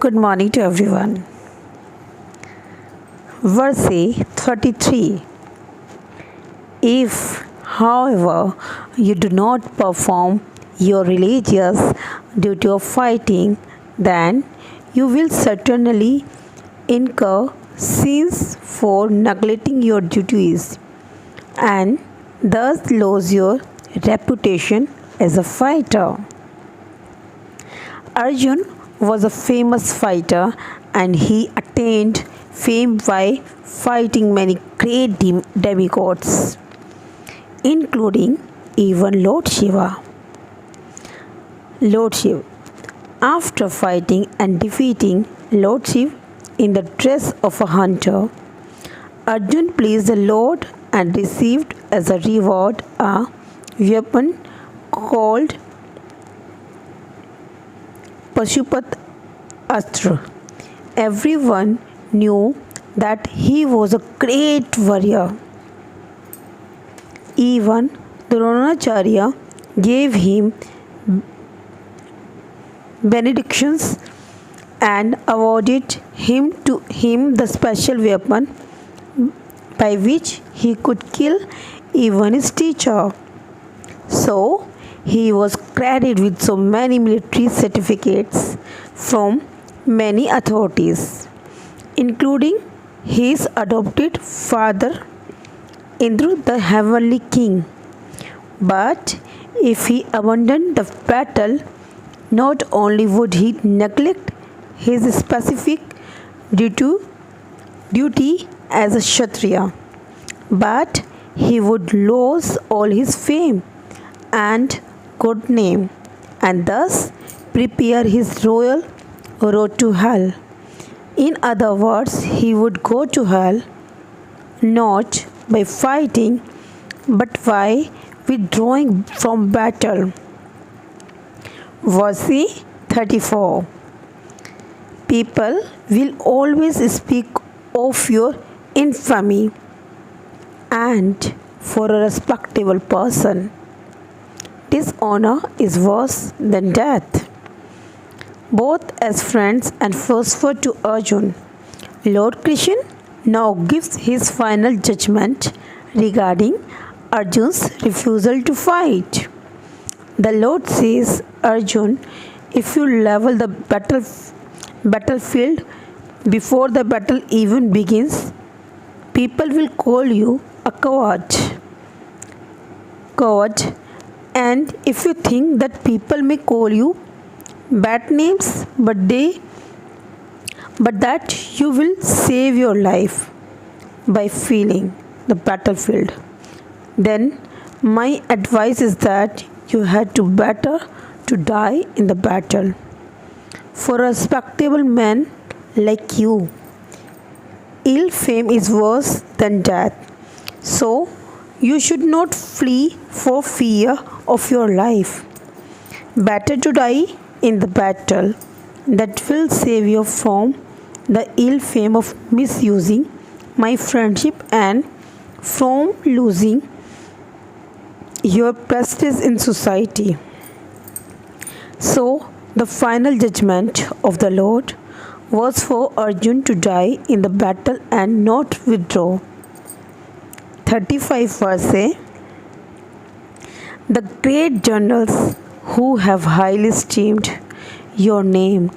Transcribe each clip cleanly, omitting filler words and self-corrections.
Good morning to everyone. Verse 33. If, however, you do not perform your religious duty of fighting, then you will certainly incur sins for neglecting your duties and thus lose your reputation as a fighter. Arjun was a famous fighter and he attained fame by fighting many great demigods, including even Lord Shiva. Lord Shiva. After fighting and defeating Lord Shiva in the dress of a hunter, Arjun pleased the Lord and received as a reward a weapon called Pashupat Astra. Everyone knew that he was a great warrior. Even Dronacharya gave him benedictions and awarded him the special weapon by which he could kill even his teacher. So he was credited with so many military certificates from many authorities, including his adopted father Indra, the heavenly king. But if he abandoned the battle, not only would he neglect his specific duty as a Kshatriya, but he would lose all his fame and good name and thus prepare his royal road to hell. In other words, he would go to hell not by fighting but by withdrawing from battle. Verse 34. People will always speak of your infamy, and for a respectable person, dishonor is worse than death. Both as friends and philosopher to Arjun, Lord Krishna now gives his final judgment regarding Arjun's refusal to fight. The Lord says, Arjun, if you level the battlefield before the battle even begins, people will call you a coward. And if you think that people may call you bad names, but that you will save your life by feeling the battlefield, then my advice is that you had to better to die in the battle. For a respectable man like you, ill fame is worse than death. So you should not flee for fear of your life. Better to die in the battle that will save you from the ill fame of misusing my friendship and from losing your prestige in society. So, the final judgment of the Lord was for Arjun to die in the battle and not withdraw. 35 verse. The great generals who have highly esteemed your name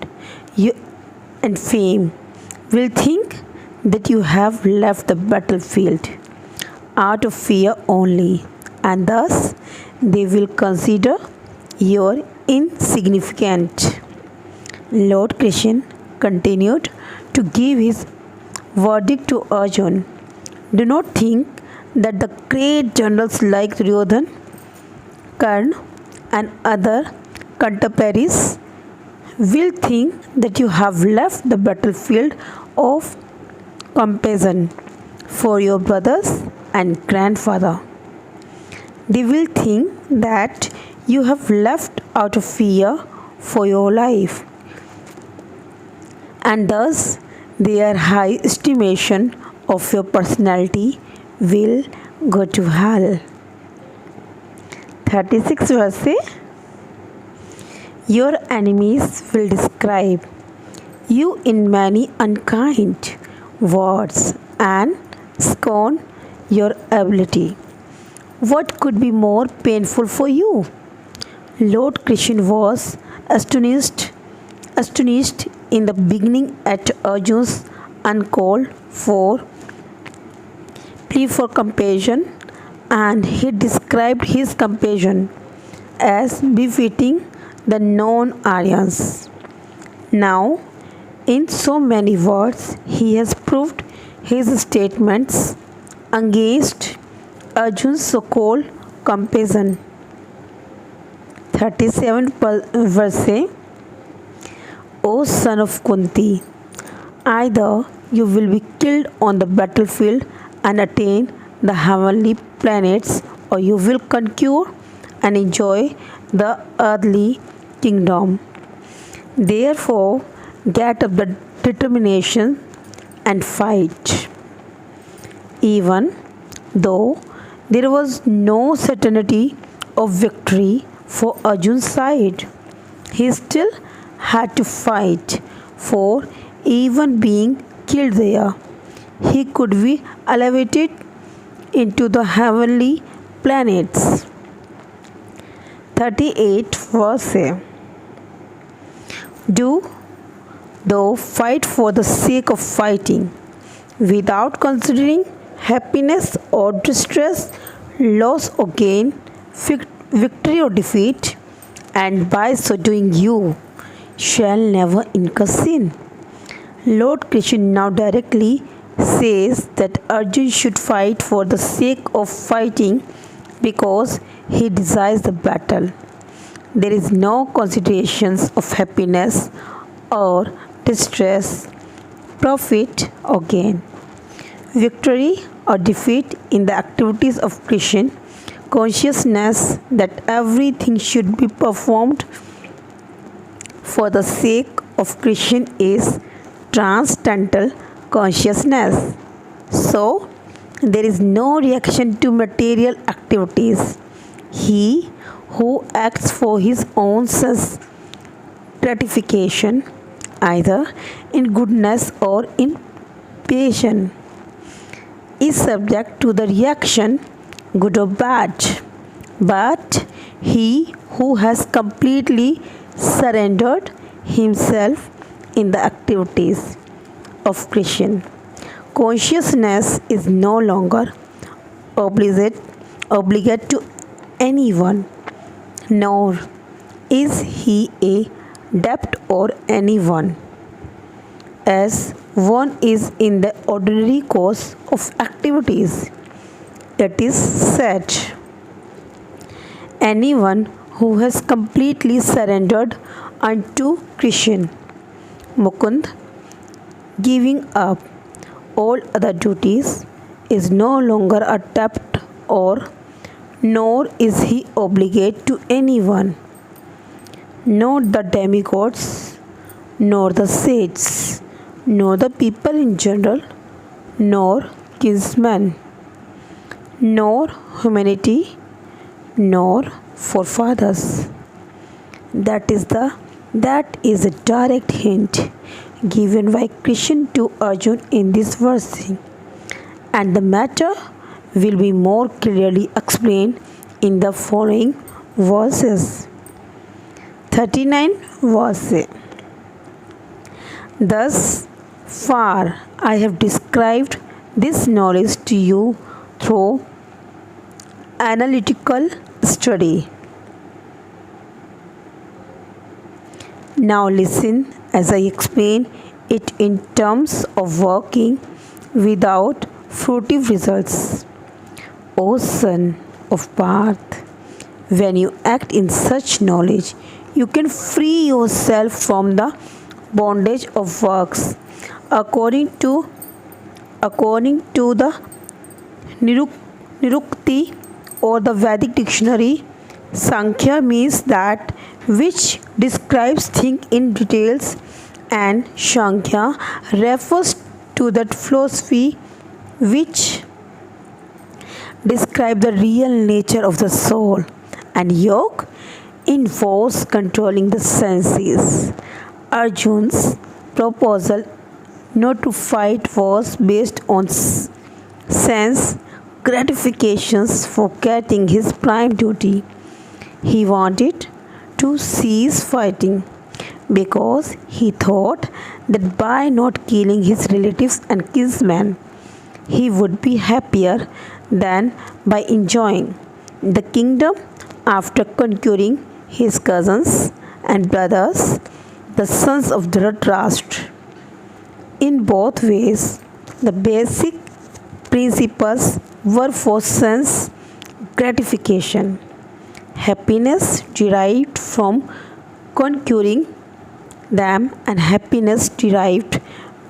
and fame will think that you have left the battlefield out of fear only, and thus they will consider you insignificant. Lord Krishna continued to give his verdict to Arjun. Do not think that the great generals like Duryodhana, Karna, and other contemporaries will think that you have left the battlefield of compassion for your brothers and grandfather. They will think that you have left out of fear for your life, and thus their high estimation of your personality will go to hell. 36 verse. Your enemies will describe you in many unkind words and scorn your ability. What could be more painful for you? Lord Krishna was astonished in the beginning at Arjun's uncalled for plea for compassion, and he described his compassion as befitting the non Aryans. Now, in so many words, he has proved his statements against Arjun's so called compassion. 37 verse. O son of Kunti, either you will be killed on the battlefield and attain the heavenly planets, or you will conquer and enjoy the earthly kingdom. Therefore, get up the determination and fight. Even though there was no certainty of victory for Arjun's side, he still had to fight, for even being killed there, he could be elevated into the heavenly planets. 38 verse. Do thou fight for the sake of fighting, without considering happiness or distress, loss or gain, victory or defeat, and by so doing you shall never incur sin. Lord Krishna now directly says that Arjun should fight for the sake of fighting because he desires the battle. There is no considerations of happiness or distress, profit or gain, victory or defeat in the activities of Krishna consciousness, that everything should be performed for the sake of Krishna is transcendental consciousness. So, there is no reaction to material activities. He who acts for his own sense gratification, either in goodness or in passion, is subject to the reaction, good or bad. But he who has completely surrendered himself in the activities of Krishna consciousness is no longer obligate to anyone, nor is he a debt or anyone, as one is in the ordinary course of activities. It is said, anyone who has completely surrendered unto Krishna, Mukund, giving up all other duties, is no longer a debt, or nor is he obligate to anyone, not the demigods, nor the sages, nor the people in general, nor kinsmen, nor humanity, nor forefathers. That is a direct hint given by Krishna to Arjun in this verse, and the matter will be more clearly explained in the following verses. 39 verse. Thus far I have described this knowledge to you through analytical study. Now listen as I explain it in terms of working without fruitive results. O son of Parth, when you act in such knowledge, you can free yourself from the bondage of works. According to the Nirukti or the Vedic dictionary, Sankhya means that which describes things in details, and Shankhya refers to that philosophy which describes the real nature of the soul, and Yoga involves controlling the senses. Arjun's proposal not to fight was based on sense gratifications, forgetting his prime duty. He wanted to cease fighting because he thought that by not killing his relatives and kinsmen, he would be happier than by enjoying the kingdom after conquering his cousins and brothers, the sons of Dhritarashtra. In both ways, the basic principles were for sense gratification. Happiness derived from conquering them, and happiness derived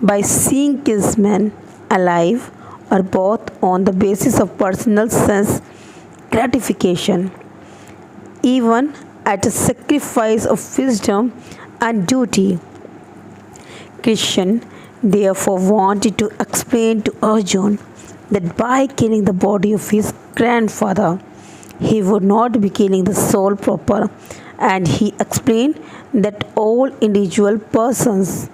by seeing kinsmen alive, are both on the basis of personal sense gratification, even at a sacrifice of wisdom and duty. Krishna therefore wanted to explain to Arjun that by killing the body of his grandfather, he would not be killing the soul proper, and he explained that all individual persons,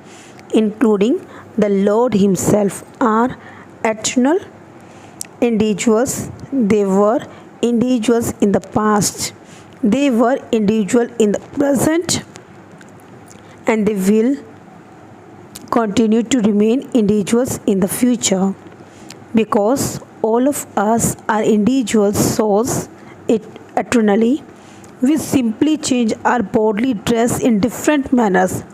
including the Lord Himself, are eternal individuals. They were individuals in the past, they were individual in the present, and they will continue to remain individuals in the future. Because all of us are individual souls eternally, we simply change our bodily dress in different manners,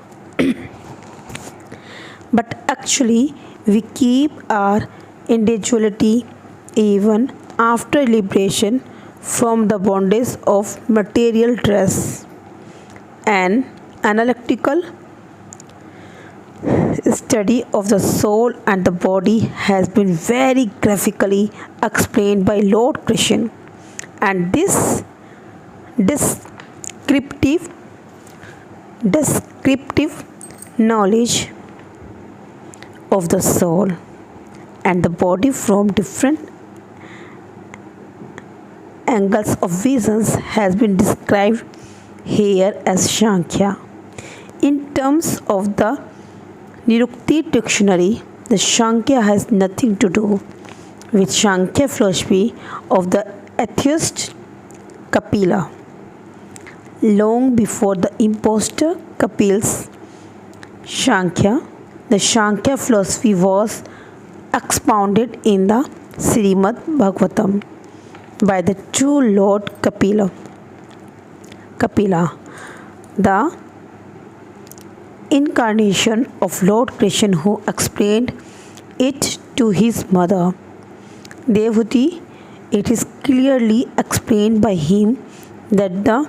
but actually we keep our individuality even after liberation from the bondage of material dress. An analytical study of the soul and the body has been very graphically explained by Lord Krishna, and this descriptive descriptive knowledge of the soul and the body from different angles of visions has been described here as Sankhya. In terms of the Nirukti dictionary, the Sankhya has nothing to do with Sankhya philosophy of the atheist Kapila. Long before the impostor Kapil's Sankhya, the Sankhya philosophy was expounded in the Srimad Bhagavatam by the true Lord Kapila. The incarnation of Lord Krishna, who explained it to his mother Devahuti. It is clearly explained by him that the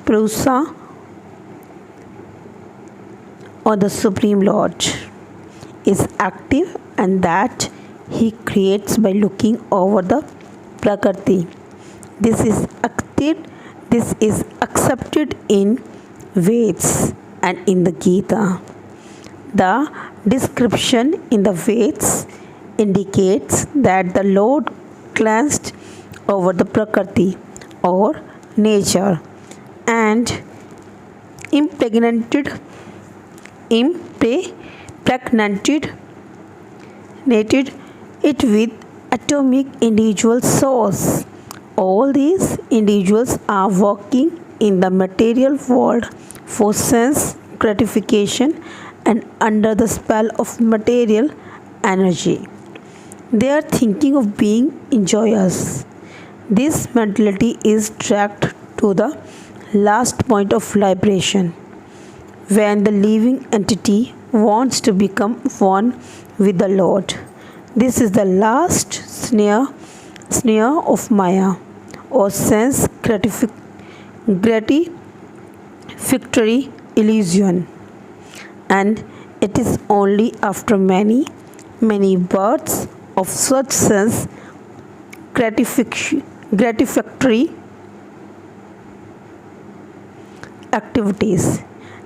Purusa or the Supreme Lord is active and that he creates by looking over the Prakriti. This is accepted in Veds and in the Gita. The description in the Veds indicates that the Lord glanced over the Prakriti or nature and impregnated it with atomic individual souls. All these individuals are working in the material world for sense gratification and under the spell of material energy. They are thinking of being enjoyers. This mentality is tracked to the last point of liberation, when the living entity wants to become one with the Lord. This is the last snare of Maya or sense gratificatory illusion, and it is only after many births of such sense gratificatory activities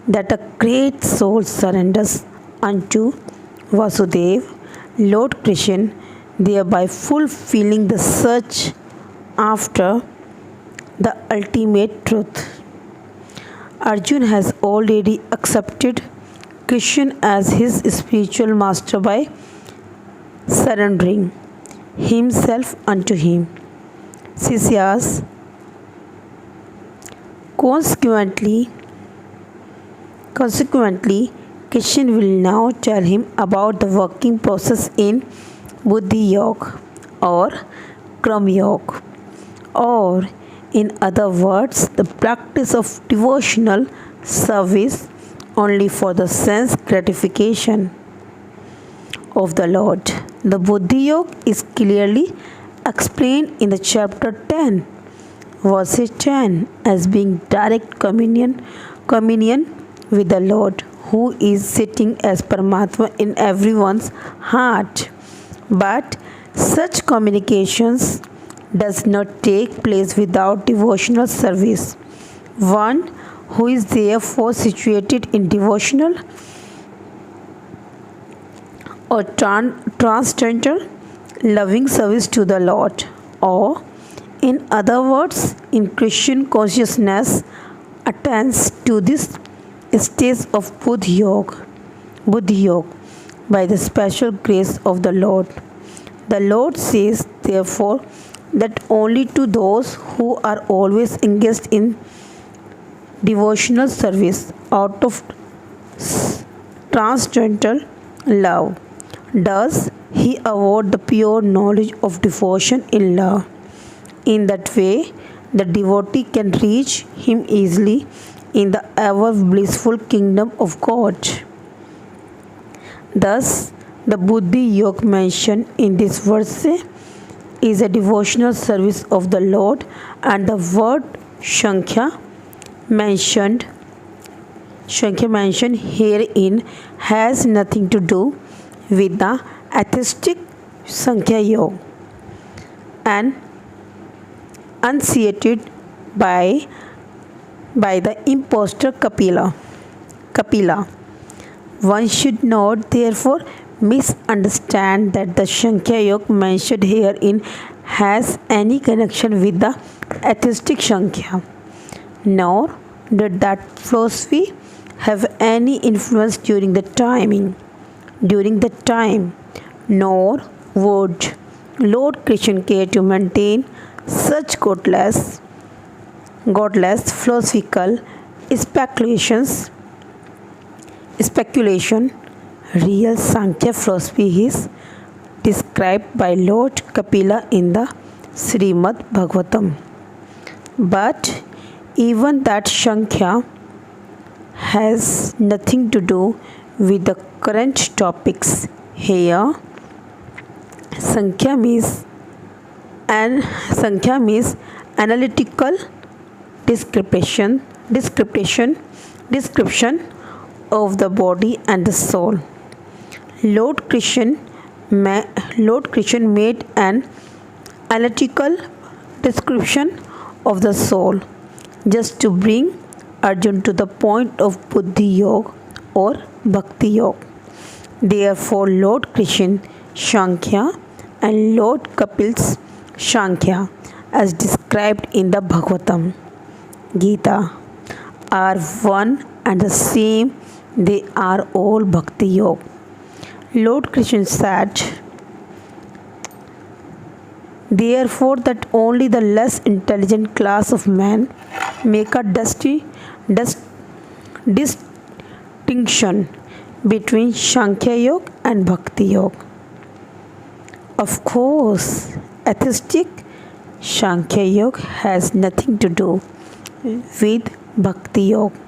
that a great soul surrenders unto Vasudev, Lord Krishna, thereby fulfilling the search after the ultimate truth. Arjun has already accepted Krishna as his spiritual master by surrendering himself unto him. Sishyas consequently, consequently, Krishna will now tell him about the working process in Buddhi Yoga or Kram Yoga, or in other words, the practice of devotional service only for the sense gratification of the Lord. The Buddhi Yoga is clearly explained in the chapter 10, verse 10, as being direct communion with the Lord, who is sitting as Paramatma in everyone's heart. But such communications does not take place without devotional service. One who is therefore situated in devotional or transcendental loving service to the Lord, or in other words, in Christian consciousness, attains to this stage of Buddhi Yoga, by the special grace of the Lord. The Lord says, therefore, that only to those who are always engaged in devotional service out of transcendental love does he award the pure knowledge of devotion in love. In that way, the devotee can reach him easily in the ever blissful kingdom of God. Thus, the Buddhi Yoga mentioned in this verse is a devotional service of the Lord, and the word mentioned Sankhya mentioned herein has nothing to do with the atheistic Sankhya Yoga and enunciated by the impostor Kapila. One should not therefore misunderstand that the Sankhya Yoga mentioned herein has any connection with the atheistic Sankhya, nor did that philosophy have any influence during the time, nor would Lord Krishna care to maintain such godless philosophical speculation. Real Sankhya philosophy is described by Lord Kapila in the Srimad Bhagavatam. But even that Sankhya has nothing to do with the current topics here. Sankhya means analytical description of the body and the soul. Lord Krishna made an analytical description of the soul just to bring Arjun to the point of Buddhi Yoga or Bhakti Yoga. Therefore, Lord Krishna Sankhya and Lord Kapil's Sankhya, as described in the Bhagavatam Gita, are one and the same. They are all Bhakti Yoga. Lord Krishna said, therefore, that only the less intelligent class of men make a distinction between Sankhya Yoga and Bhakti Yoga. Of course, atheistic Sankhya Yoga has nothing to do with Bhakti Yoga.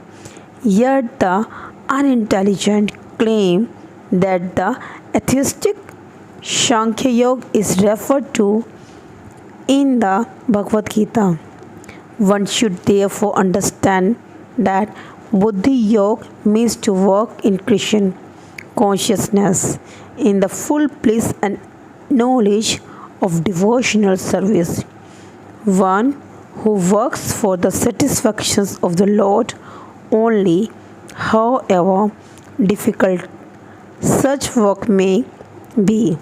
Yet the unintelligent claim that the atheistic Sankhya Yoga is referred to in the Bhagavad Gita. One should therefore understand that Buddhi Yoga means to work in Krishna consciousness in the full bliss and knowledge of devotional service. One who works for the satisfactions of the Lord only, however difficult such work may be,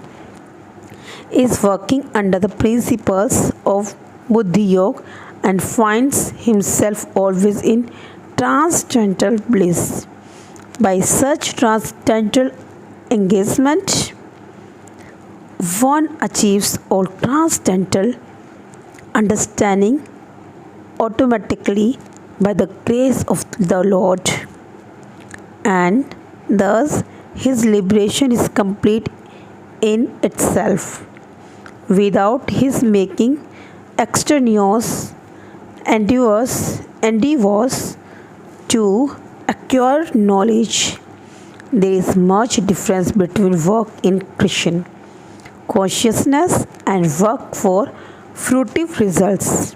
is working under the principles of Buddhi Yoga and finds himself always in transcendental bliss. By such transcendental engagement, one achieves all transcendental understanding automatically by the grace of the Lord, and thus his liberation is complete in itself without his making extraneous endeavors to acquire knowledge. There is much difference between work in Christian consciousness and work for fruitive results,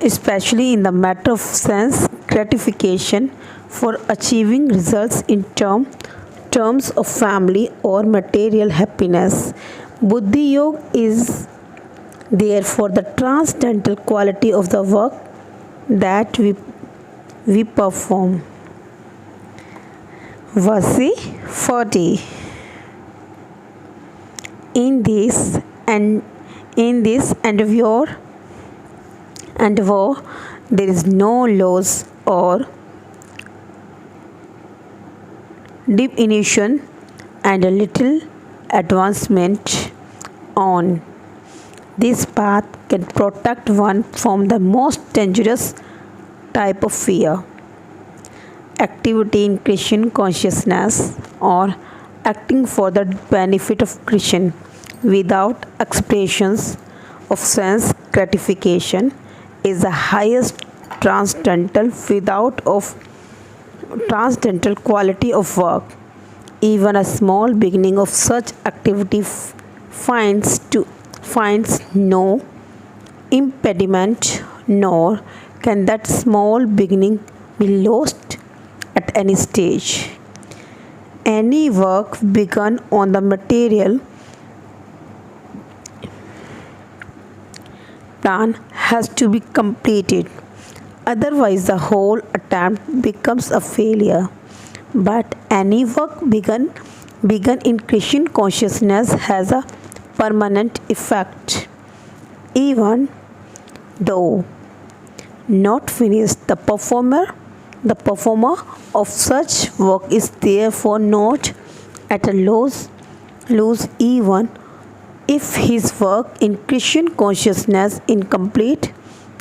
especially in the matter of sense gratification for achieving results in terms of family or material happiness. Buddhi Yoga is therefore the transcendental quality of the work that we perform. Verse 40. In this and in this endeavor there is no loss or diminution and a little advancement on this path can protect one from the most dangerous type of fear. Activity in Christian consciousness or acting for the benefit of Christian without expressions of sense gratification is the highest transcendental quality of work. Even a small beginning of such activity finds no impediment, nor can that small beginning be lost at any stage. Any work begun on the material plan has to be completed, otherwise, the whole attempt becomes a failure. But any work begun in Christian consciousness has a permanent effect. Even though not finished, the performer of such work is therefore not at a loss even if his work in Christian consciousness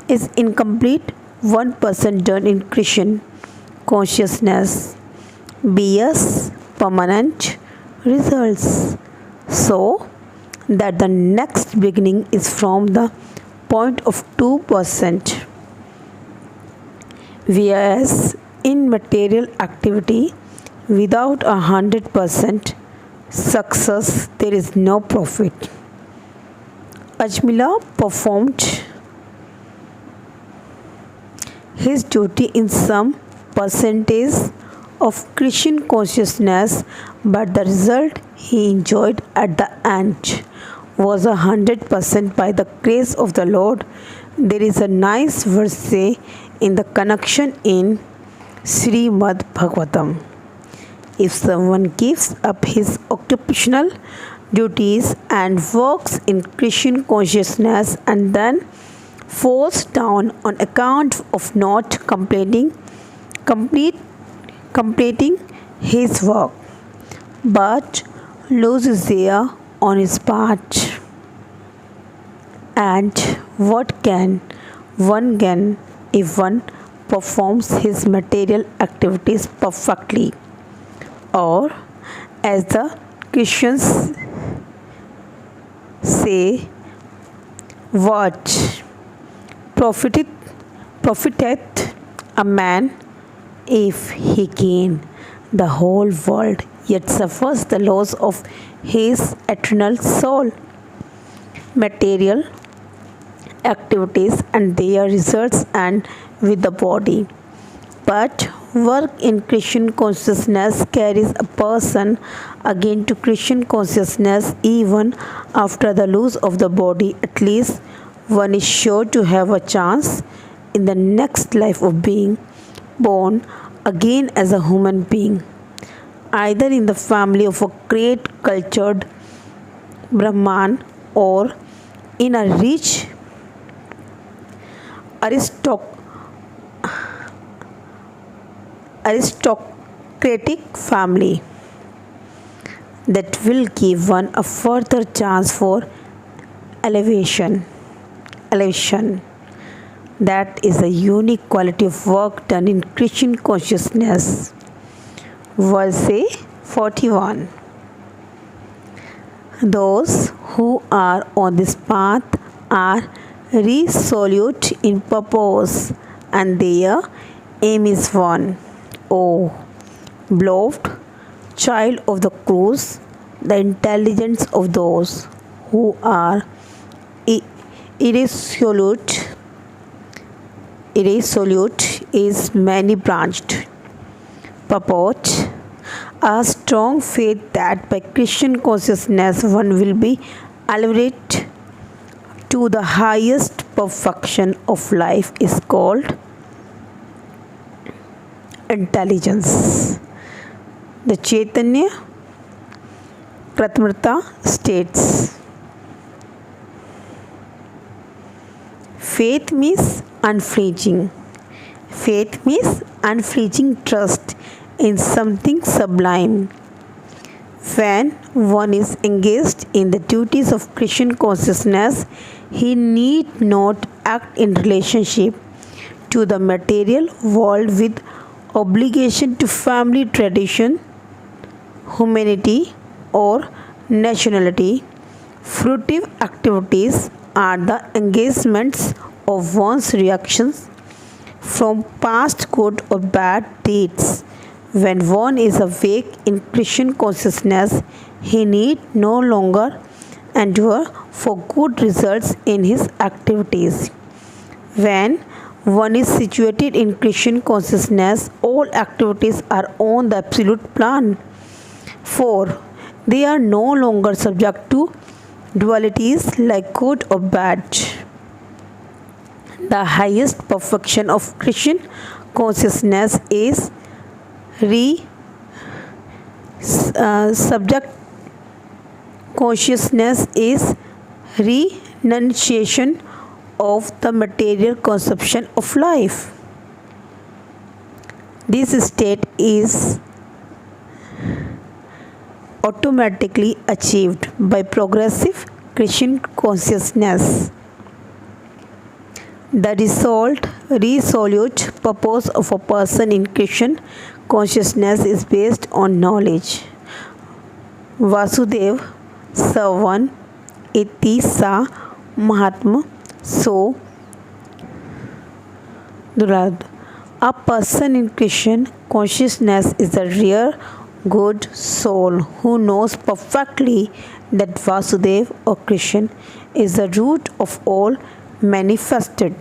is incomplete. 1% done in Christian consciousness bears permanent results, so that the next beginning is from the point of 2%. Whereas in material activity, without 100% success, there is no profit. Ajmila performed his duty in some percentage of Christian consciousness, but the result he enjoyed at the end was 100% by the grace of the Lord. There is a nice verse in the connection in Srimad Bhagavatam. If someone gives up his occupational duties and works in Christian consciousness and then falls down on account of not completing his work, but loses there on his part. And what can one gain if one performs his material activities perfectly? Or, as the Christians say, what profiteth a man if he gain the whole world yet suffers the loss of his eternal soul? Material activities and their results end with the body, but work in Christian consciousness carries a person again to Christian consciousness. Even after the loss of the body, at least one is sure to have a chance in the next life of being born again as a human being, either in the family of a great cultured Brahman or in a rich aristocratic family that will give one a further chance for elevation. Elevation. That is a unique quality of work done in Christian consciousness. Verse 41. Those who are on this path are resolute in purpose and their aim is one. Oh, beloved child of the cross, the intelligence of those who are irresolute is many branched. Purport: a strong faith that by Christian consciousness one will be elevated to the highest perfection of life is called intelligence. The Chaitanya Pratamrita states, faith means unflinching. Faith means unflinching trust in something sublime. When one is engaged in the duties of Christian consciousness, he need not act in relationship to the material world with obligation to family tradition, humanity, or nationality. Fruitive activities are the engagements of one's reactions from past good or bad deeds. When one is awake in Christian consciousness, he need no longer endure for good results in his activities. When one is situated in Christian consciousness, all activities are on the absolute plan. For they are no longer subject to dualities like good or bad. The highest perfection of Christian consciousness is subject consciousness is renunciation of the material conception of life. This state is automatically achieved by progressive Christian consciousness. The resolute purpose of a person in Christian consciousness is based on knowledge. Vasudev Savan Iti Sa Mahatma So Durad. A person in Christian consciousness is a rare good soul who knows perfectly that Vasudev or Krishna is the root of all manifested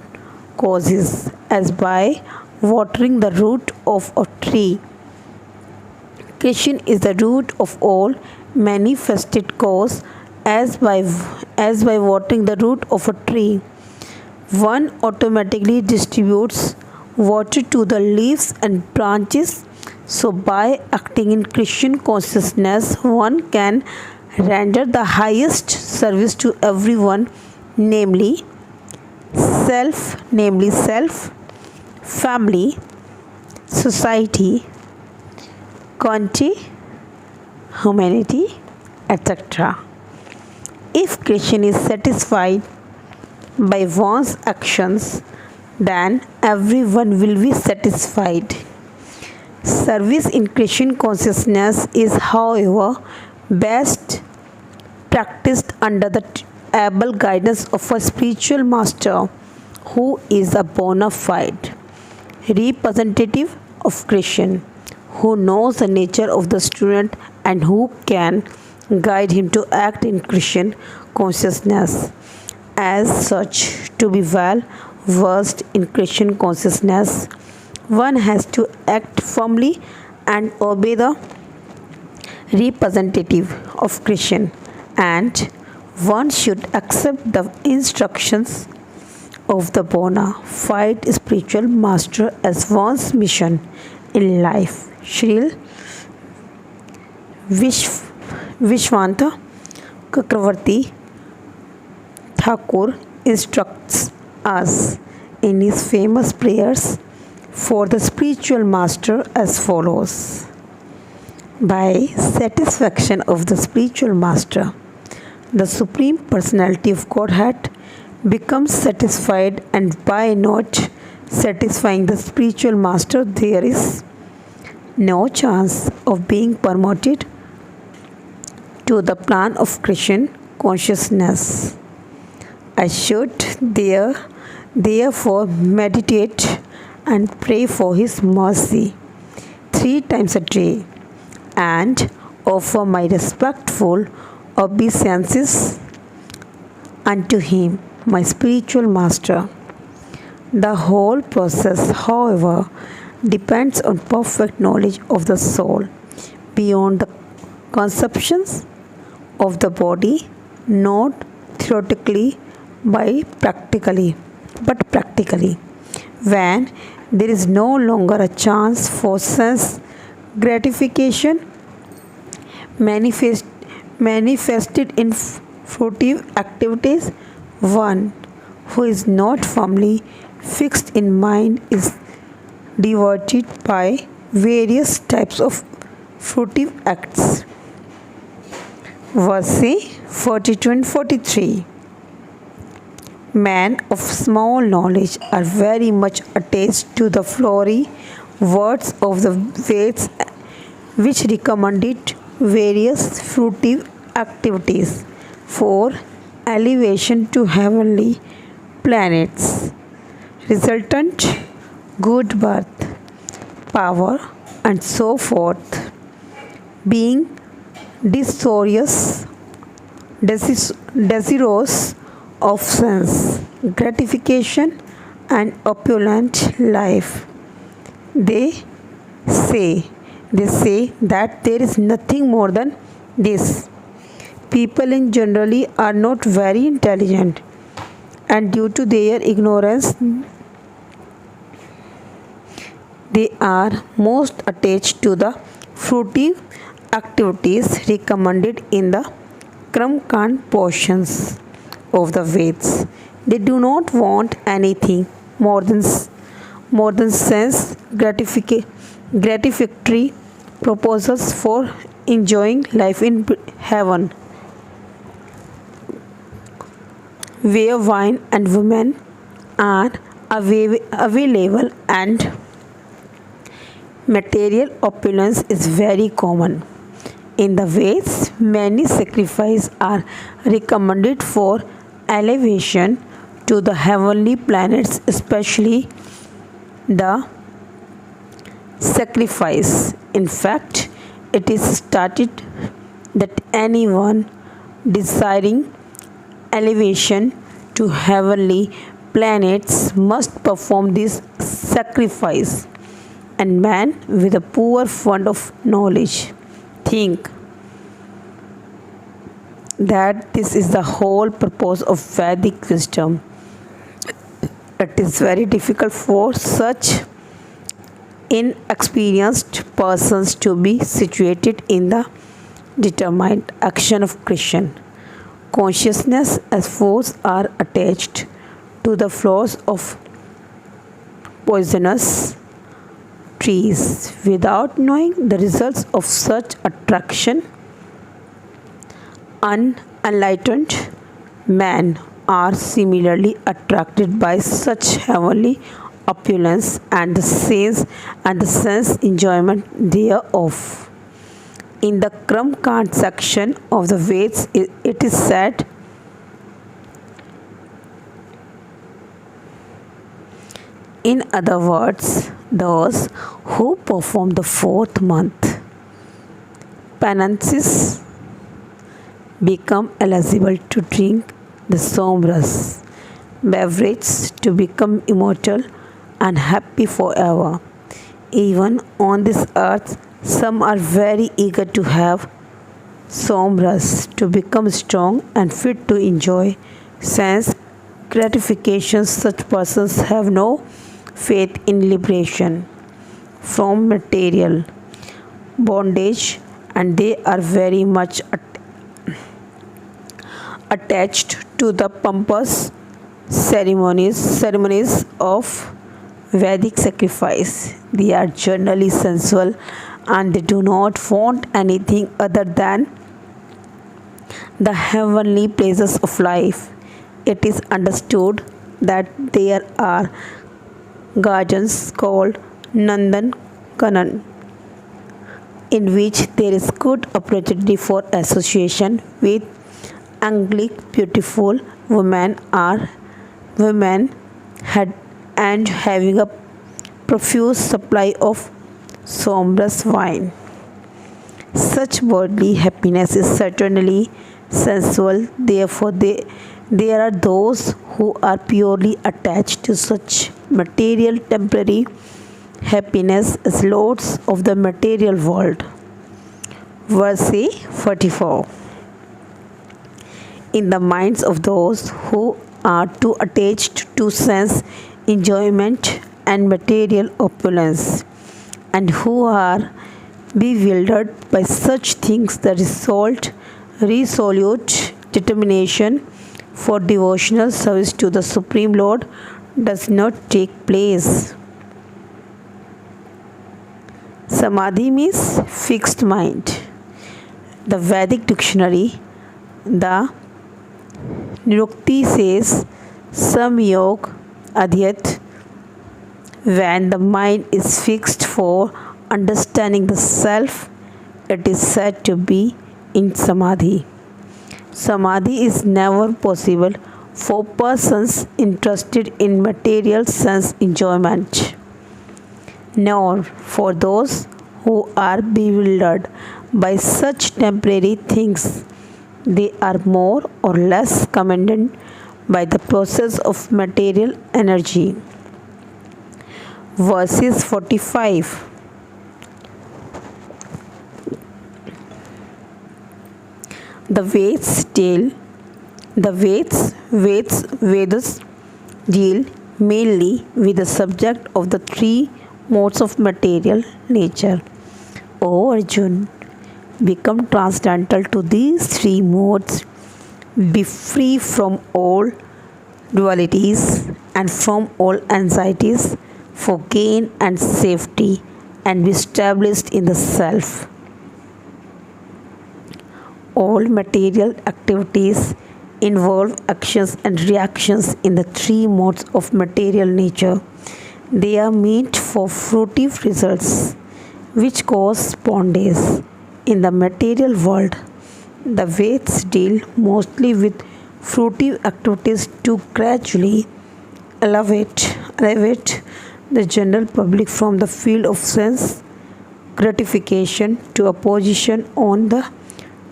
causes, as by watering the root of a tree. Krishna is the root of all manifested cause, as by watering the root of a tree. One automatically distributes water to the leaves and branches. So by acting in Christian consciousness, one can render the highest service to everyone, namely self, family, society, country, humanity, etc. If Krishna is satisfied by one's actions, then everyone will be satisfied. Service in Christian consciousness is, however, best practiced under the able guidance of a spiritual master who is a bona fide representative of Krishna, who knows the nature of the student and who can guide him to act in Christian consciousness. As such, to be well versed in Christian consciousness, one has to act firmly and obey the representative of Krishna, and one should accept the instructions of the bona fide spiritual master as one's mission in life. Sril Vishwanta Chakravarti Thakur instructs us in his famous prayers for the spiritual master as follows. By satisfaction of the spiritual master, the Supreme Personality of Godhead becomes satisfied, and by not satisfying the spiritual master, there is no chance of being promoted to the plan of Krishna consciousness. I should therefore meditate and pray for his mercy 3 times a day and offer my respectful obeisances unto him, my spiritual master. The whole process, however, depends on perfect knowledge of the soul beyond the conceptions of the body, not theoretically but practically. When there is no longer a chance for sense gratification manifested in fruitive activities, one who is not firmly fixed in mind is diverted by various types of fruitive acts. Verse 42 and 43. Men of small knowledge are very much attached to the flowery words of the Veds, which recommended various fruitive activities for elevation to heavenly planets, resultant good birth, power, and so forth, being desirous of sense gratification and opulent life. They say that there is nothing more than this. People in generally are not very intelligent, and due to their ignorance, they are most attached to the fruitive activities recommended in the Kramkand portions of the Veds. They do not want anything more than sense gratificatory proposals for enjoying life in heaven, where wine and women are available and material opulence is very common. In the Veds, many sacrifices are recommended for elevation to the heavenly planets, especially the sacrifice. In fact, it is stated that anyone desiring elevation to heavenly planets must perform this sacrifice. And man with a poor fund of knowledge think that this is the whole purpose of Vedic wisdom. It is very difficult for such inexperienced persons to be situated in the determined action of Krishna consciousness, as foes are attached to the flowers of poisonous trees without knowing the results of such attraction. Unenlightened men are similarly attracted by such heavenly opulence and the sense enjoyment thereof. In the Kramkand section of the Veds, it is said, in other words, those who perform the 4th month penances become eligible to drink the Somras beverage to become immortal and happy forever. Even on this earth, some are very eager to have Somras to become strong and fit to enjoy sense gratifications. Such persons have no faith in liberation from material bondage, and they are very much attached to the pompous ceremonies of Vedic sacrifice. They are generally sensual and they do not want anything other than the heavenly pleasures of life. It is understood that there are gardens called Nandan Kanan in which there is good opportunity for association with angelic beautiful women had and having a profuse supply of sombrous wine. Such worldly happiness is certainly sensual, therefore, there are those who are purely attached to such material temporary happiness as lords of the material world. Verse 44. In the minds of those who are too attached to sense enjoyment and material opulence, and who are bewildered by such things, the resolute determination for devotional service to the Supreme Lord does not take place. Samadhi means fixed mind. The Vedic dictionary, the Nirukti says, Samyog Adhyat, when the mind is fixed for understanding the self, it is said to be in Samadhi. Samadhi is never possible for persons interested in material sense enjoyment, nor for those who are bewildered by such temporary things. They are more or less commanded by the process of material energy. Verses 45. The Vedas deal mainly with the subject of the three modes of material nature. O Arjun, become transcendental to these three modes, be free from all dualities and from all anxieties for gain and safety, and be established in the self. All material activities involve actions and reactions in the three modes of material nature. They are meant for fruitive results, which cause bondage in the material world. The Vedas deal mostly with fruitive activities to gradually elevate the general public from the field of sense gratification to a position on the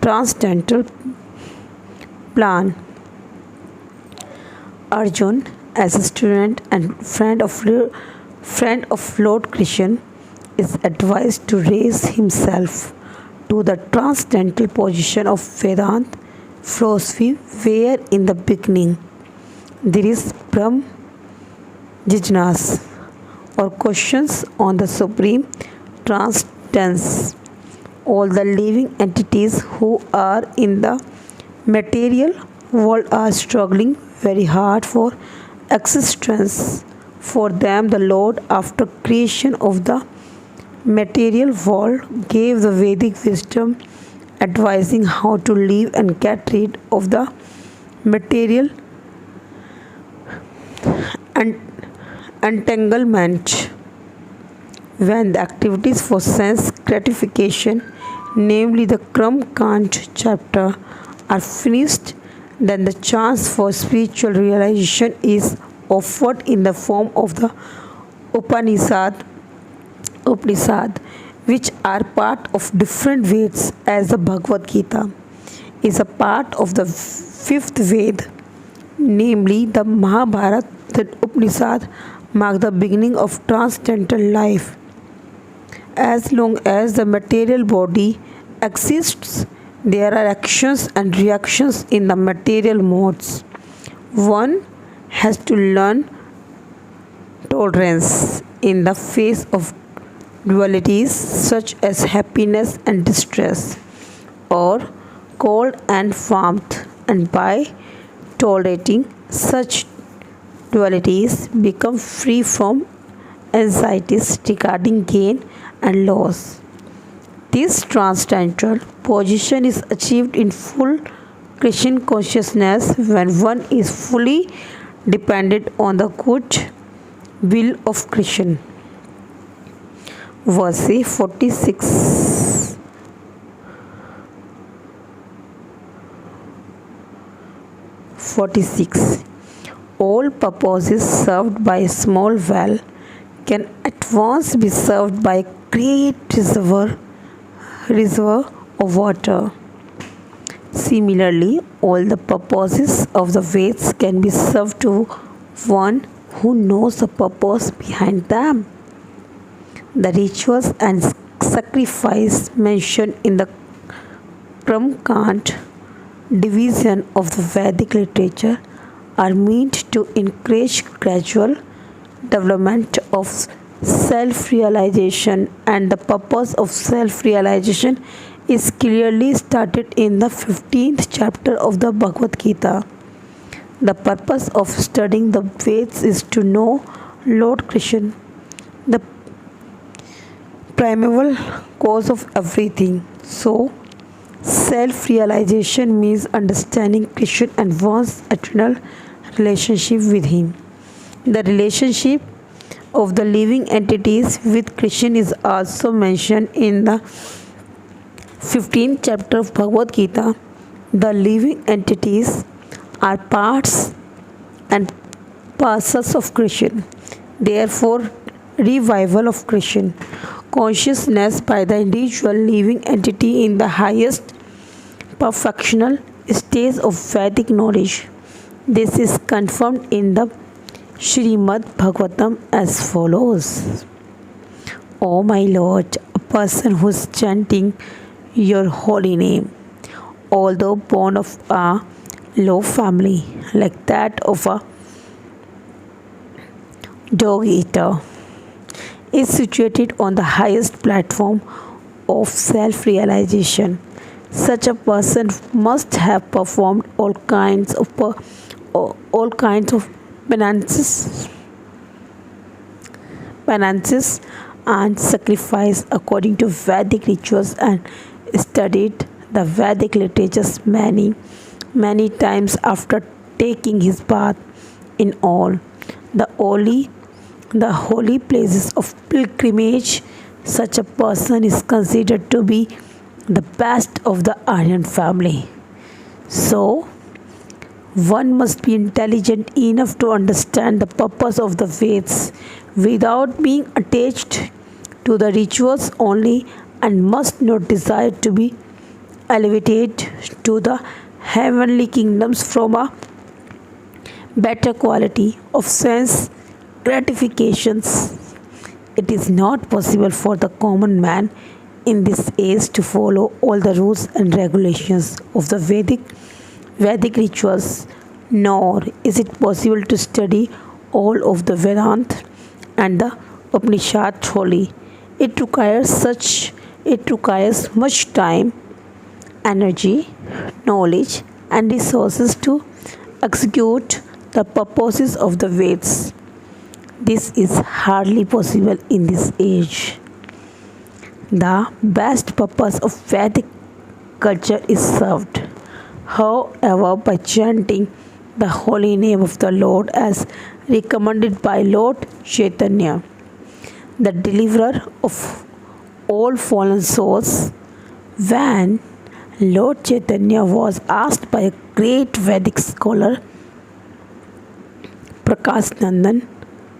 transcendental plan. Arjun, as a student and friend of Lord Krishna, is advised to raise himself to the transcendental position of Vedanta philosophy, where in the beginning there is Brahm Jijnas, or questions on the supreme transcendence. All the living entities who are in the material world are struggling very hard for existence. For them, the Lord, after creation of the material world, gave the Vedic wisdom advising how to live and get rid of the material and entanglement. When the activities for sense gratification, namely the Kram Kand chapter, are finished, then the chance for spiritual realization is offered in the form of the Upanishad, which are part of different Vedas, as the Bhagavad Gita is a part of the fifth Ved, namely the Mahabharata. The Upanishad mark the beginning of transcendental life. As long as the material body exists, there are actions and reactions in the material modes. One has to learn tolerance in the face of dualities such as happiness and distress, or cold and warmth, and by tolerating such dualities become free from anxieties regarding gain and loss. This transcendental position is achieved in full Christian consciousness when one is fully dependent on the good will of Christian. Verse 46 46. All purposes served by a small well can at once be served by a great reservoir of water. Similarly, all the purposes of the Veds can be served to one who knows the purpose behind them. The rituals and sacrifice mentioned in the Karmakand division of the Vedic literature are meant to encourage gradual development of self realization, and the purpose of self realization is clearly stated in the 15th chapter of the Bhagavad Gita. The purpose of studying the Veds is to know Lord Krishna, the primeval cause of everything. So, self realization means understanding Krishna and one's eternal relationship with Him. The relationship of the living entities with Krishna is also mentioned in the 15th chapter of Bhagavad Gita. The living entities are parts and parcels of Krishna. Therefore, revival of Krishna consciousness by the individual living entity in the highest perfectional stage of Vedic knowledge. This is confirmed in the Srimad Bhagavatam as follows. O my Lord, a person who is chanting your holy name, although born of a low family like that of a dog eater, is situated on the highest platform of self-realization. Such a person must have performed all kinds of penances and sacrifice according to Vedic rituals and studied the Vedic literatures many times after taking his bath in all the holy places of pilgrimage. Such a person is considered to be the best of the Aryan family. So, one must be intelligent enough to understand the purpose of the Veds without being attached to the rituals only, and must not desire to be elevated to the heavenly kingdoms from a better quality of sense gratifications. It is not possible for the common man in this age to follow all the rules and regulations of the Vedic rituals, nor is it possible to study all of the Vedanta and the Upanishad wholly. It requires much time, energy, knowledge, and resources to execute the purposes of the Veds. This is hardly possible in this age. The best purpose of Vedic culture is served, however, by chanting the holy name of the Lord as recommended by Lord Chaitanya, the deliverer of all fallen souls. When Lord Chaitanya was asked by a great Vedic scholar, Prakash Nandan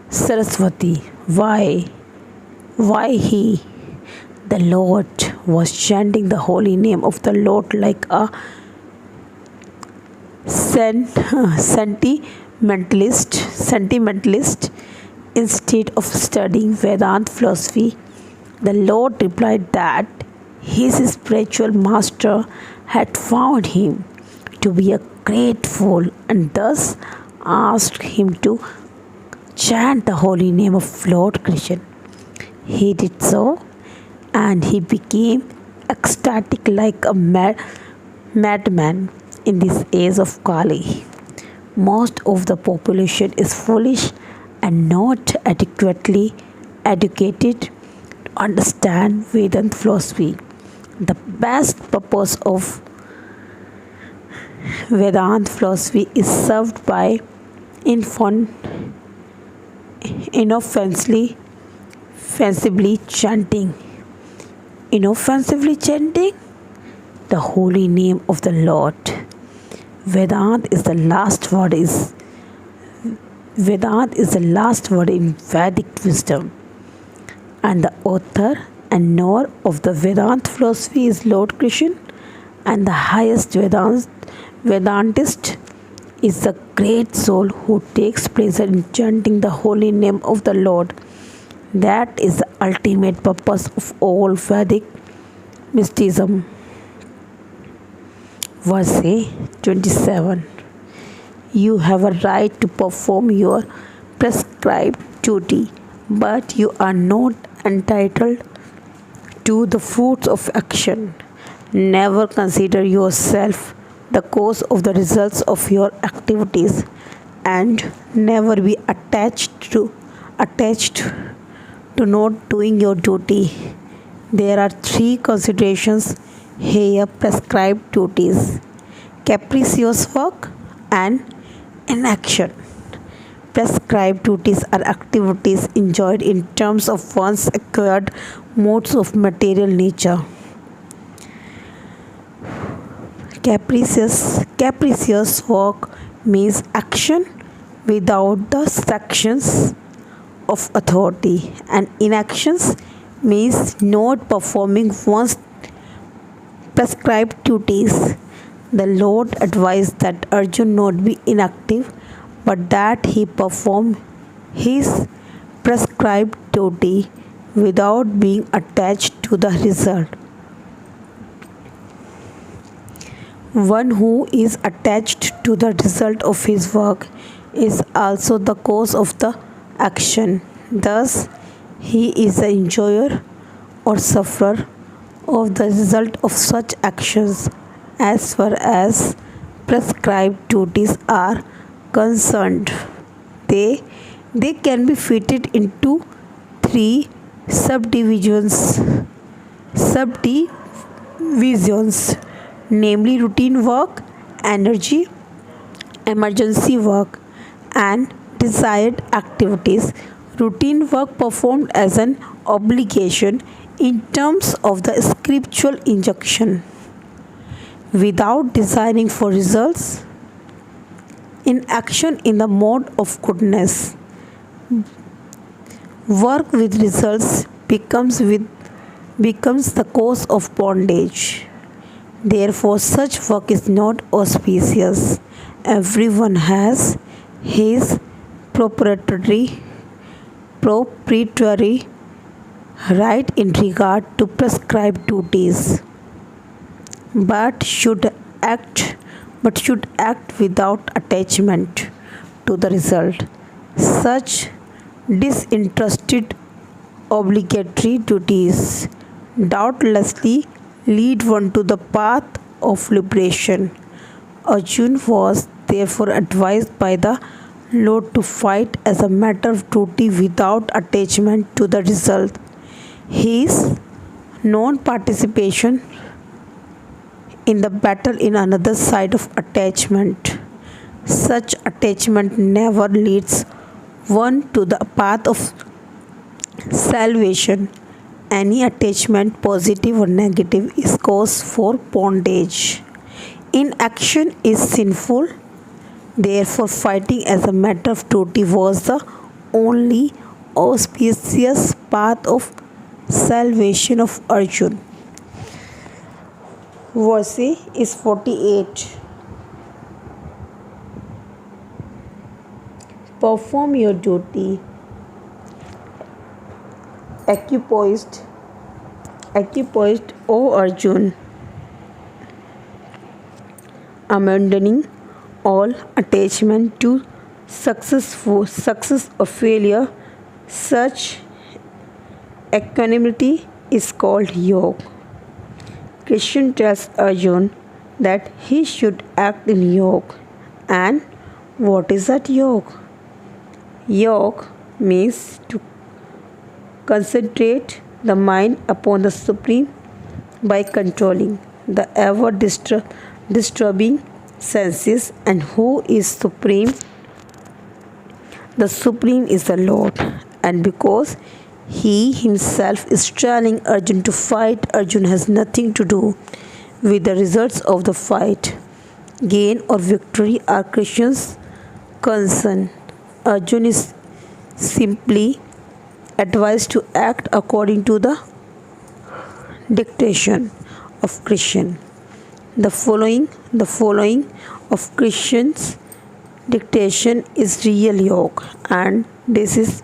Saraswati, why he, the Lord, was chanting the holy name of the Lord like a sentimentalist instead of studying Vedanta philosophy, the Lord replied that his spiritual master had found him to be a great fool and thus asked him to chant the holy name of Lord Krishna. He did so, and he became ecstatic like a madman in this age of Kali. Most of the population is foolish and not adequately educated to understand Vedanta philosophy. The best purpose of Vedanta philosophy is served by infon- inoffensively chanting. Inoffensively chanting the holy name of the Lord. Vedant is the last word is Vedant is the last word in Vedic wisdom, and the author and knower of the Vedanta philosophy is Lord Krishna, and the highest Vedantist is the great soul who takes pleasure in chanting the holy name of the Lord. That is the ultimate purpose of all Vedic mysticism. Verse 27. You have a right to perform your prescribed duty, but you are not entitled to the fruits of action. Never consider yourself the cause of the results of your activities, and never be attached to not doing your duty. There are three considerations here: prescribed duties, capricious work, and inaction. Prescribed duties are activities enjoyed in terms of one's acquired modes of material nature. Capricious work means action without the sanctions of authority, and inactions means not performing one's prescribed duties. The Lord advised that Arjun not be inactive, but that he perform his prescribed duty without being attached to the result. One who is attached to the result of his work is also the cause of the action. Thus, he is the enjoyer or sufferer of the result of such actions. As far as prescribed duties are concerned, they they can be fitted into three subdivisions subdivisions, namely routine work, energy, emergency work, and desired activities. Routine work performed as an obligation in terms of the scriptural injunction without desiring for results. In action in the mode of goodness, work with results becomes the cause of bondage. Therefore, such work is not auspicious. Everyone has his proprietary proprietary right in regard to prescribed duties, but should act without attachment to the result. Such disinterested obligatory duties doubtlessly lead one to the path of liberation. Arjun was therefore advised by the Lord to fight as a matter of duty without attachment to the result. His non participation in the battle in another side of attachment. Such attachment never leads one to the path of salvation. Any attachment, positive or negative, is cause for bondage. Inaction is sinful. Therefore, fighting as a matter of duty was the only auspicious path of salvation of Arjun. Verse is 48. Perform your duty. Equipoised, O Arjun, abandoning all attachment to success or failure. Such equanimity is called yoga. Krishna tells Arjun that he should act in yoga. And what is that yoga? Yoga means concentrate the mind upon the Supreme by controlling the ever disturbing senses. And who is supreme? The Supreme is the Lord. And because he himself is telling Arjun to fight, Arjun has nothing to do with the results of the fight. Gain or victory are Krishna's concern. Arjun is simply advised to act according to the dictation of Krishna. The following of Krishna's dictation is real yoga, and this is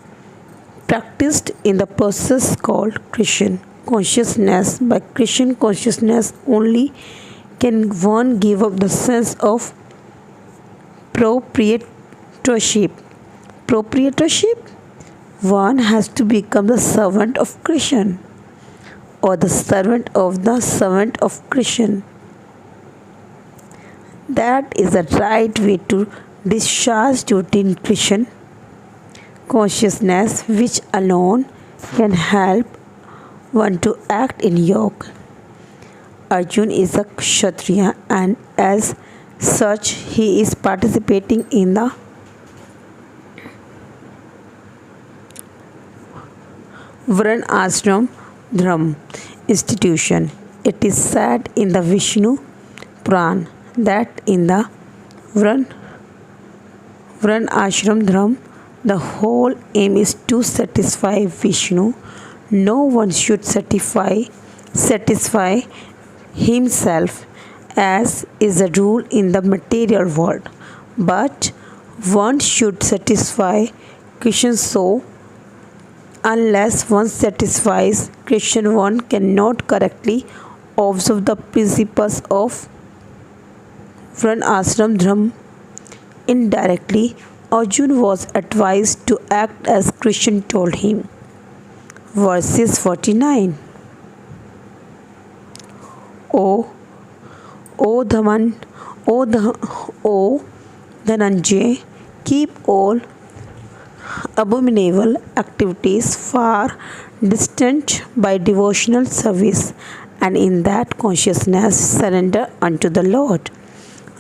practiced in the process called Krishna consciousness. By Krishna consciousness only can one give up the sense of proprietorship. Proprietorship? One has to become the servant of Krishna or the servant of the servant of Krishna. That is the right way to discharge duty in Krishna consciousness, which alone can help one to act in yoga. Arjun is a Kshatriya, and as such he is participating in the Varna Ashram Dharma institution. It is said in the Vishnu Puran that in the Varna Ashram Dharma, the whole aim is to satisfy Vishnu. No one should satisfy himself, as is the rule in the material world, but one should satisfy Krishna. So, unless one satisfies Krishna, one cannot correctly observe the principles of Varna Ashram Dharma. Indirectly, Arjun was advised to act as Krishna told him. Verses 49. O Dhananjay, keep all abominable activities far distant by devotional service, and in that consciousness surrender unto the Lord.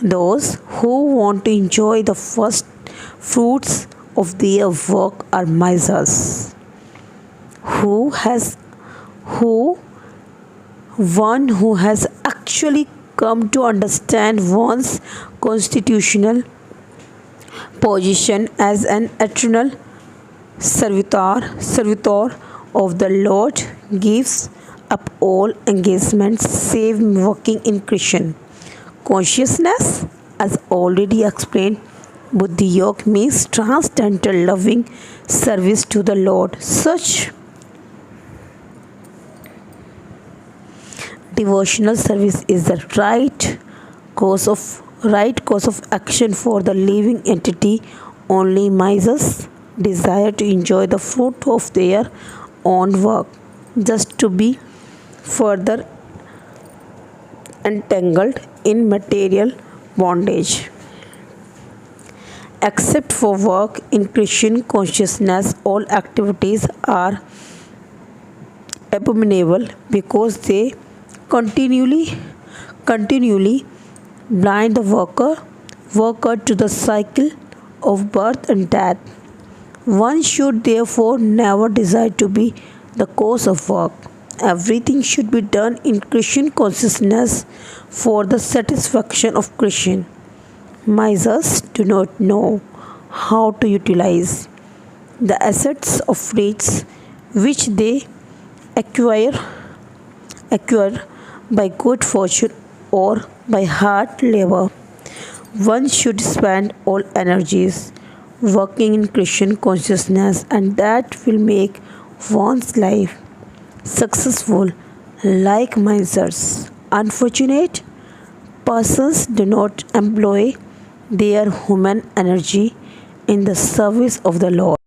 Those who want to enjoy the first fruits of their work are misers. One who has actually come to understand one's constitutional position as an eternal servitor of the Lord gives up all engagements save working in Krishna consciousness. As already explained, Buddhi Yoga means transcendental loving service to the Lord. Such devotional service is the right course of action for the living entity. Only misers desire to enjoy the fruit of their own work, just to be further entangled in material bondage. Except for work in Krishna consciousness, all activities are abominable because they continually blind the worker to the cycle of birth and death. One should therefore never desire to be the cause of work. Everything should be done in Krishna consciousness for the satisfaction of Krishna. Misers do not know how to utilize the assets of rich which they acquire by good fortune or by hard labor. One should spend all energies working in Krishna consciousness, and that will make one's life successful. Like misers, unfortunate persons do not employ their human energy in the service of the Lord.